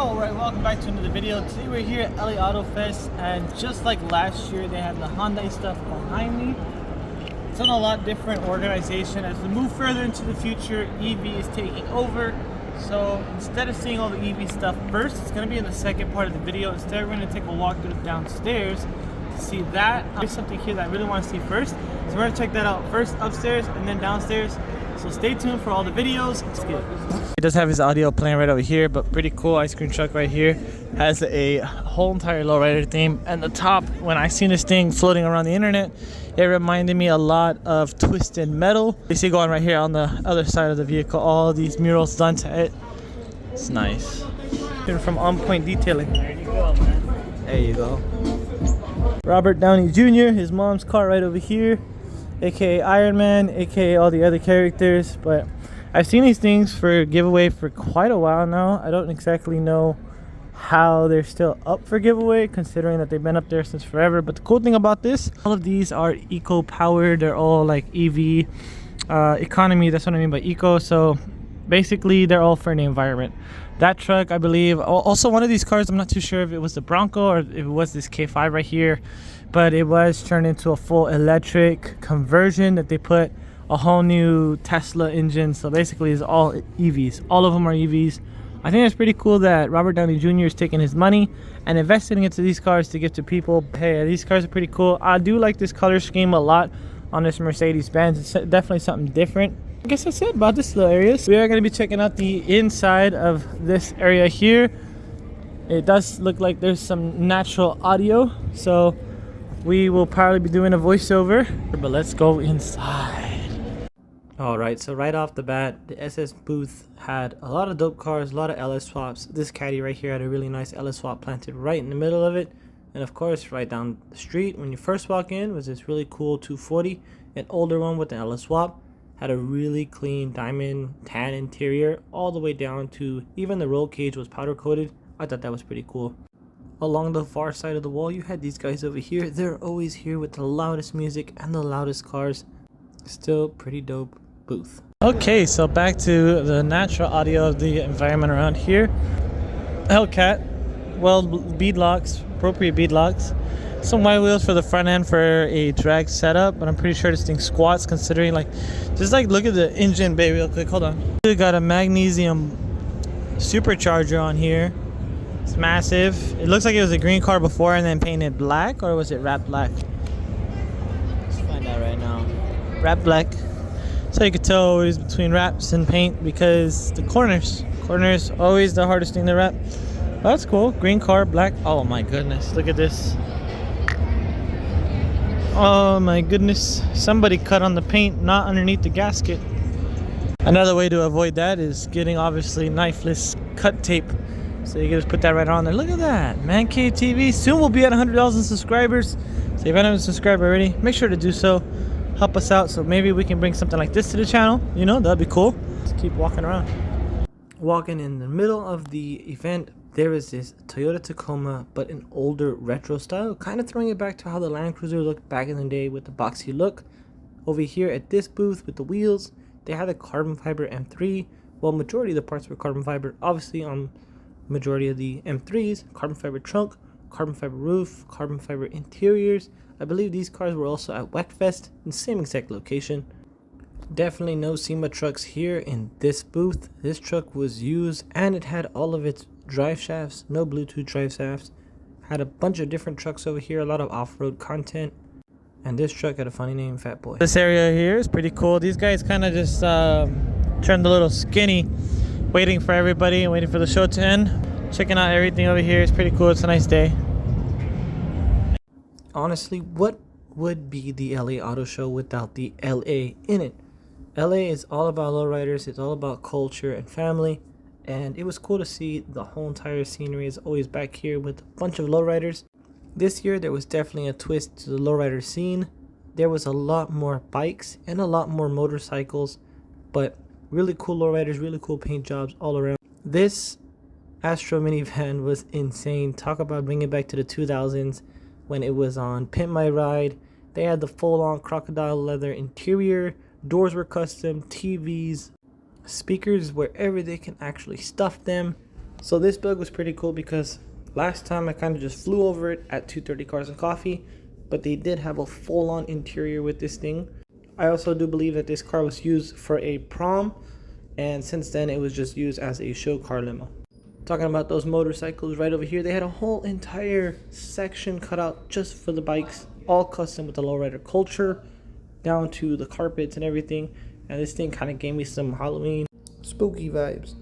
Alright, welcome back to another video. Today we're here at LA Auto Fest, and just like last year they had the Hyundai stuff behind me. It's on a lot different organization. As we move further into the future, EV is taking over. So instead of seeing all the EV stuff first, it's going to be in the second part of the video. Instead we're going to take a walk through downstairs to see that. There's something here that I really want to see first. So we're going to check that out first upstairs and then downstairs. So stay tuned for all the videos. Let's get it. He does have his audio playing right over here, but pretty cool ice cream truck right here. Has a whole entire lowrider theme. And the top, when I seen this thing floating around the internet, it reminded me a lot of Twisted Metal. You see going right here on the other side of the vehicle, all these murals done to it. It's nice. Here from On Point Detailing. There you go, man. There you go. Robert Downey Jr., his mom's car right over here. AKA Iron Man, AKA all the other characters. But I've seen these things for giveaway for quite a while now. I don't exactly know how they're still up for giveaway, considering that they've been up there since forever. But the cool thing about this, all of these are eco-powered. They're all like EV economy. That's what I mean by eco. So basically they're all for the environment. That truck, I believe, also one of these cars, I'm not too sure if it was the Bronco or if it was this K5 right here, but it was turned into a full electric conversion that they put a whole new Tesla engine. So basically it's all EVs. All of them are EVs. I think it's pretty cool that Robert Downey Jr. is taking his money and investing into these cars to give to people. Hey, these cars are pretty cool. I do like this color scheme a lot on this Mercedes-Benz. It's definitely something different. I guess that's it about this little area. We are going to be checking out the inside of this area here. It does look like there's some natural audio, so we will probably be doing a voiceover, but let's go inside. Alright, so right off the bat, the SS booth had a lot of dope cars, a lot of LS swaps. This caddy right here had a really nice LS swap planted right in the middle of it. And of course, right down the street, when you first walk in, was this really cool 240, an older one with an LS swap. Had a really clean diamond tan interior, all the way down to even the roll cage was powder coated. I thought that was pretty cool. Along the far side of the wall, you had these guys over here. They're always here with the loudest music and the loudest cars. Still pretty dope booth. Okay, so back to the natural audio of the environment around here. Hellcat, well, bead locks, appropriate bead locks. Some white wheels for the front end for a drag setup, but I'm pretty sure this thing squats considering, like, just like look at the engine bay real quick. Hold on. We got a magnesium supercharger on here. It's massive. It looks like it was a green car before and then painted black, or was it wrapped black? Let's find out right now. Wrapped black. So you could tell it was between wraps and paint because the corners always the hardest thing to wrap. Oh, that's cool. Green car, black. Oh my goodness, look at this. Oh my goodness, somebody cut on the paint, not underneath the gasket. Another way to avoid that is getting obviously knifeless cut tape. So you can just put that right on there. Look at that, Man Cave TV. Soon we'll be at 100,000 subscribers. So if you haven't subscribed already, make sure to do so. Help us out so maybe we can bring something like this to the channel. You know, that'd be cool. Let's keep walking around. Walking in the middle of the event, there is this Toyota Tacoma, but an older retro style, kind of throwing it back to how the Land Cruiser looked back in the day with the boxy look. Over here at this booth with the wheels, they had a carbon fiber M3. Well, majority of the parts were carbon fiber. Obviously, on majority of the M3s, carbon fiber trunk, carbon fiber roof, carbon fiber interiors. I believe these cars were also at WECFest in the same exact location. Definitely no SEMA trucks here in this booth. This truck was used and it had all of its drive shafts, no Bluetooth drive shafts. Had a bunch of different trucks over here, a lot of off-road content. And this truck had a funny name, Fat Boy. This area here is pretty cool. These guys kind of just turned a little skinny, waiting for everybody and waiting for the show to end. Checking out everything over here. It's pretty cool. It's a nice day. Honestly, what would be the LA Auto Show without the LA in it? LA is all about lowriders. It's all about culture and family. And it was cool to see the whole entire scenery is always back here with a bunch of lowriders. This year there was definitely a twist to the lowrider scene. There was a lot more bikes and a lot more motorcycles, but really cool lowriders, really cool paint jobs all around. This Astro minivan was insane. Talk about bringing it back to the 2000s when it was on Pimp My Ride. They had the full-on crocodile leather interior, doors were custom, TVs, speakers wherever they can actually stuff them. So this bug was pretty cool because last time I kind of just flew over it at 230 Cars and Coffee, but they did have a full-on interior with this thing. I also do believe that this car was used for a prom, and since then it was just used as a show car limo. Talking about those motorcycles right over here, they had a whole entire section cut out just for the bikes, all custom with the lowrider culture, down to the carpets and everything. And this thing kind of gave me some Halloween spooky vibes.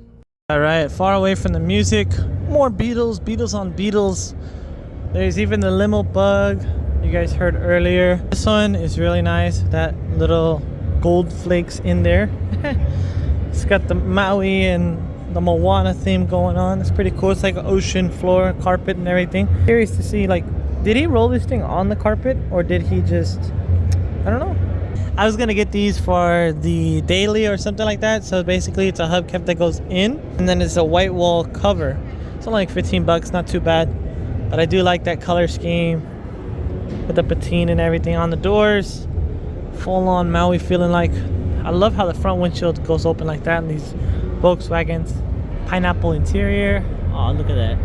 Alright, far away from the music, more Beatles, Beatles on Beatles. There's even the limo bug you guys heard earlier. This one is really nice, that little gold flakes in there. It's got the Maui and the Moana theme going on. It's pretty cool. It's like an ocean floor, carpet and everything. Curious to see, like, did he roll this thing on the carpet or did he just, I don't know. I was gonna get these for the daily or something like that. So basically it's a hubcap that goes in and then it's a white wall cover. It's only like 15 bucks, not too bad. But I do like that color scheme with the patina and everything on the doors. Full on Maui feeling like. I love how the front windshield goes open like that in these Volkswagens. Pineapple interior. Oh, look at that.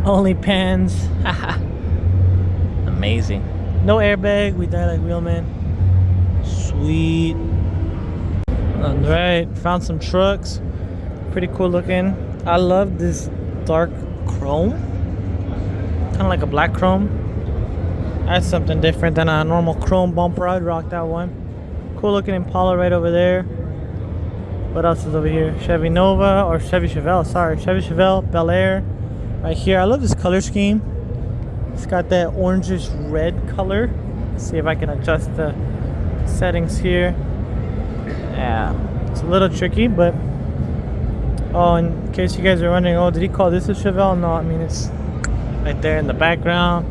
Only pans. Amazing. No airbag. We die like real men. Sweet. Alright, found some trucks. Pretty cool looking. I love this dark chrome. Kind of like a black chrome. That's something different than a normal chrome bumper. I'd rock that one. Cool looking Impala right over there. What else is over here? Chevy Nova or Chevy Chevelle. Sorry, Chevy Chevelle, Bel Air. Right here. I love this color scheme. It's got that orangish red color. Let's see if I can adjust the settings here. Yeah, it's a little tricky, but oh, in case you guys are wondering, oh, did he call this a Chevelle? No, I mean it's right there in the background.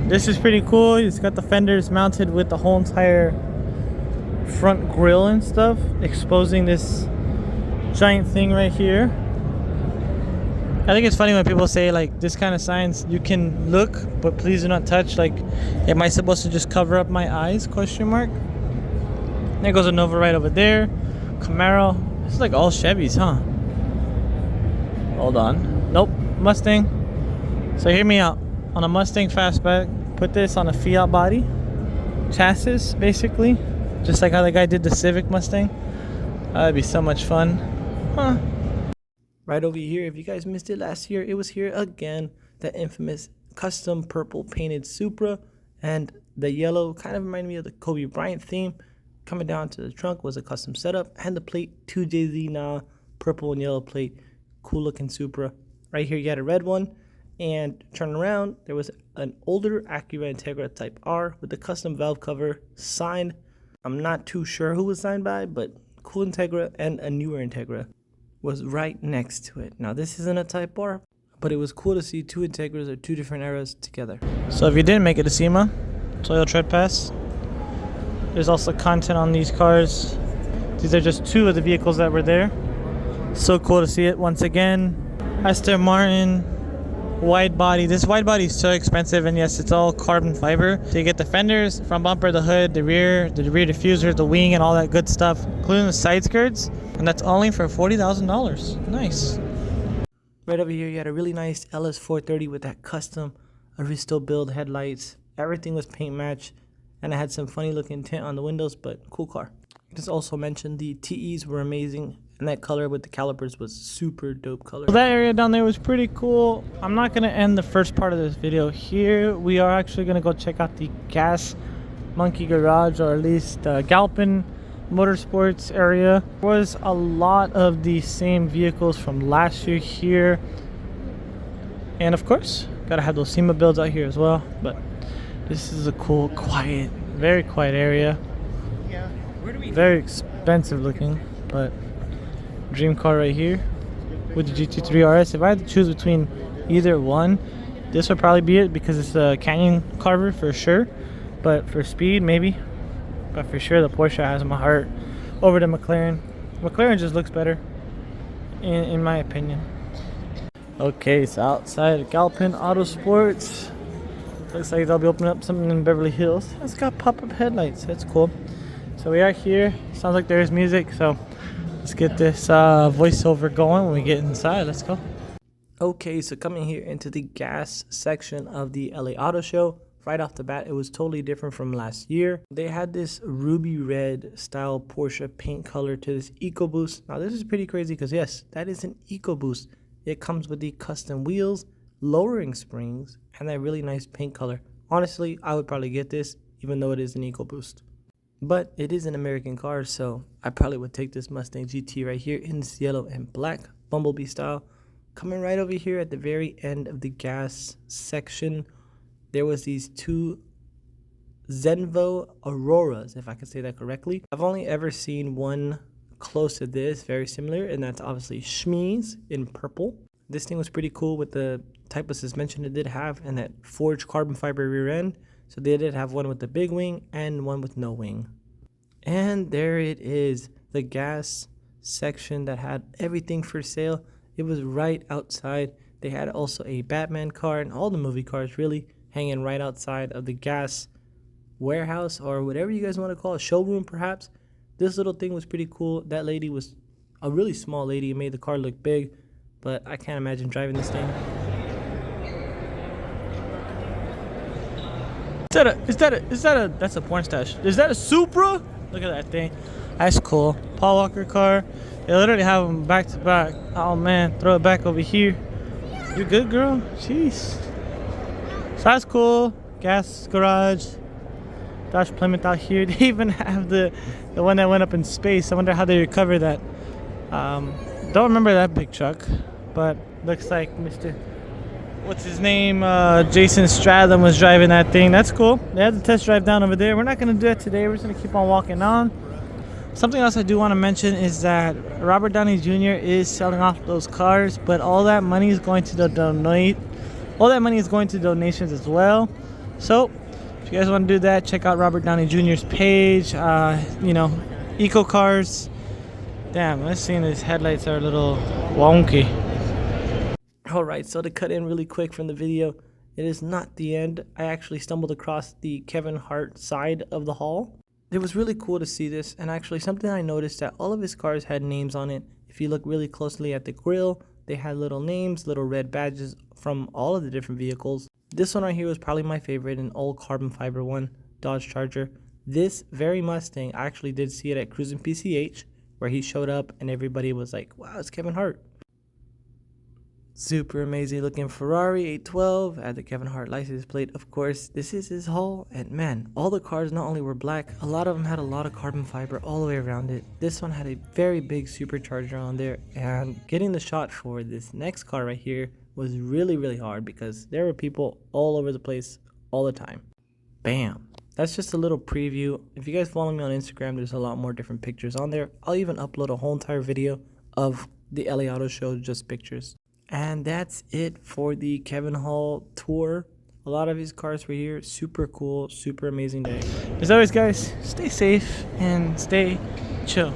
This is pretty cool. It's got the fenders mounted with the whole entire front grille and stuff, exposing this giant thing right here. I think it's funny when people say like this kind of signs, you can look but please do not touch. Like, am I supposed to just cover up my eyes, question mark? There goes a Nova right over there. Camaro. This is like all Chevys, huh? Hold on. Nope, Mustang. So hear me out. On a Mustang fastback, put this on a Fiat body chassis, basically, just like how the guy did the Civic Mustang. That'd be so much fun, huh? Right over here, if you guys missed it last year, it was here again. The infamous custom purple painted Supra, and the yellow kind of reminded me of the Kobe Bryant theme. Coming down to the trunk was a custom setup, and the plate 2JZ Nah, purple and yellow plate, cool looking Supra. Right here you had a red one, and turn around, there was an older Acura Integra Type R with the custom valve cover signed. I'm not too sure who was signed by, but cool Integra, and a newer Integra was right next to it. Now this isn't a Type R, but it was cool to see two Integras or two different eras together. So if you didn't make it to SEMA, Toyota Tread Pass, there's also content on these cars. These are just two of the vehicles that were there. So cool to see it once again. Aston Martin wide body. This wide body is so expensive, and yes, it's all carbon fiber. So you get the fenders, front bumper, the hood, the rear diffuser, the wing, and all that good stuff, including the side skirts, and that's only for $40,000. Nice. Right over here, you had a really nice LS430 with that custom Aristo build headlights. Everything was paint match, and it had some funny looking tint on the windows, but cool car. Just also mentioned the TEs were amazing, and that color with the calipers was super dope color. So that area down there was pretty cool. I'm not gonna end the first part of this video here. We are actually gonna go check out the Gas Monkey Garage, or at least Galpin Motorsports area. There was a lot of the same vehicles from last year here, and of course gotta have those SEMA builds out here as well. But this is a cool, quiet, very quiet area. Very expensive looking, but dream car right here with the GT3 RS. If I had to choose between either one, this would probably be it, because it's a Canyon Carver for sure, but for speed maybe. But for sure the Porsche has my heart over the McLaren. McLaren just looks better in my opinion. Okay, so outside Galpin Auto Sports, looks like they'll be opening up something in Beverly Hills. It's got pop-up headlights, that's cool. So we are here. Sounds like there is music, so Let's get this voiceover going when we get inside. Let's go. Okay, so coming here into the gas section of the LA Auto Show. Right off the bat, it was totally different from last year. They had this ruby red style Porsche paint color to this EcoBoost. Now this is pretty crazy because yes, that is an EcoBoost. It comes with the custom wheels, lowering springs, and that really nice paint color. Honestly, I would probably get this even though it is an EcoBoost. But it is an American car, so I probably would take this Mustang GT right here in this yellow and black Bumblebee style. Coming right over here at the very end of the gas section, there was these two Zenvo Auroras, if I can say that correctly. I've only ever seen one close to this, very similar, and that's obviously Schmee's in purple. This thing was pretty cool with the type of suspension it did have and that forged carbon fiber rear end. So they did have one with the big wing and one with no wing. And there it is, the gas section that had everything for sale. It was right outside. They had also a Batman car and all the movie cars really hanging right outside of the gas warehouse, or whatever you guys want to call it, showroom perhaps. This little thing was pretty cool. That lady was a really small lady. It made the car look big, but I can't imagine driving this thing. That's a porn stash. Is that a Supra? Look at that thing. That's cool. Paul Walker car. They literally have them back to back. Oh man, throw it back over here. You good, girl? Jeez. So that's cool. Gas garage. Dodge Plymouth out here. They even have the one that went up in space. I wonder how they recover that. Don't remember that big truck, but looks like Mr. What's his name? Jason Stratham was driving that thing. That's cool. They had the test drive down over there. We're not going to do that today. We're just going to keep on walking on. Something else I do want to mention is that Robert Downey Jr. is selling off those cars, but all that money is going to donate. All that money is going to donations as well. So if you guys want to do that, check out Robert Downey Jr.'s page. Eco cars. Damn, let's see. His headlights are a little wonky. Alright, so to cut in really quick from the video, it is not the end. I actually stumbled across the Kevin Hart side of the haul. It was really cool to see this, and actually something I noticed that all of his cars had names on it. If you look really closely at the grill, they had little names, little red badges from all of the different vehicles. This one right here was probably my favorite, an old carbon fiber one, Dodge Charger. This very Mustang, I actually did see it at Cruising PCH, where he showed up and everybody was like, wow, it's Kevin Hart. Super amazing looking Ferrari 812 at the Kevin Hart license plate. Of course, this is his haul, and man, all the cars not only were black, a lot of them had a lot of carbon fiber all the way around it. This one had a very big supercharger on there, and getting the shot for this next car right here was really hard because there were people all over the place all the time. Bam. That's just a little preview. If you guys follow me on Instagram, there's a lot more different pictures on there. I'll even upload a whole entire video of the LA Auto Show, just pictures. And that's it for the Kevin Hall tour. A lot of his cars were here. Super cool, super amazing day. As always, guys, stay safe and stay chill.